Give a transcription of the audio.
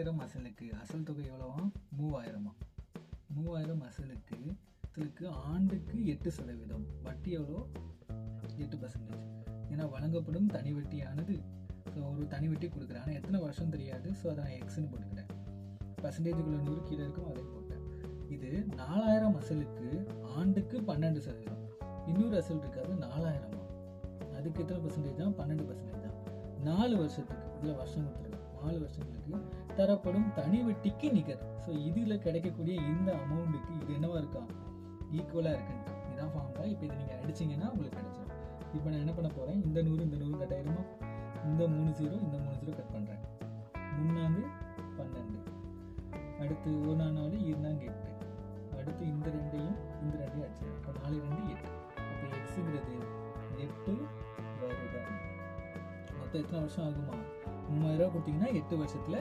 3000 அசலுக்கு அசல் தொகை எவ்வளவா? 3000. 3000 அசலுக்கு ஆண்டுக்கு 8%. வட்டி எவ்வளோ? 8%. ஏன்னா வழங்கப்படும் தனி வட்டியானது, ஸோ ஒரு தனி வட்டி கொடுக்குறேன், ஆனால் எத்தனை வருஷம் தெரியாது, ஸோ அதை நான் எக்ஸ்ன்னு போட்டுக்கிறேன். பர்சன்டேஜுக்குள்ள 100 கீழே இருக்கும், அதையும் போட்டேன். இது 4000 அசலுக்கு ஆண்டுக்கு 12%. இன்னொரு அசல் இருக்காது 4000. அதுக்கு எத்தனை பர்சன்டேஜ் தான்? 12% தான். 4 வருஷத்துக்கு, இதில் வருஷம் கொடுத்துருக்கேன், 4 வருஷங்களுக்கு தரப்படும் தனி வட்டிக்கு நிகர். ஸோ இதில் கிடைக்கக்கூடிய இந்த அமௌண்ட்டுக்கு இது என்னவா இருக்கா? ஈக்குவலாக இருக்குன்ட்டு. இதுதான் ஃபார்முலா. இப்போ இதை நீங்கள் அடிச்சிங்கன்னா உங்களுக்கு கிடைச்சிடும். இப்போ நான் என்ன பண்ண போகிறேன், இந்த 100 கட் ஆயிருமா? இந்த 3 0 இந்த 3 0 கட் பண்ணுறேன். 3 12, அடுத்து 1 4 2 8, அடுத்து இந்த ரெண்டையும் அடிச்சிடும். இப்போ 4 2 8. அப்போ எக்ஸுங்கிறது 8 வருடம். மொத்தம் எத்தனை வருஷம் ஆகுமா? 3000 கொடுத்தீங்கன்னா 8 வருஷத்தில்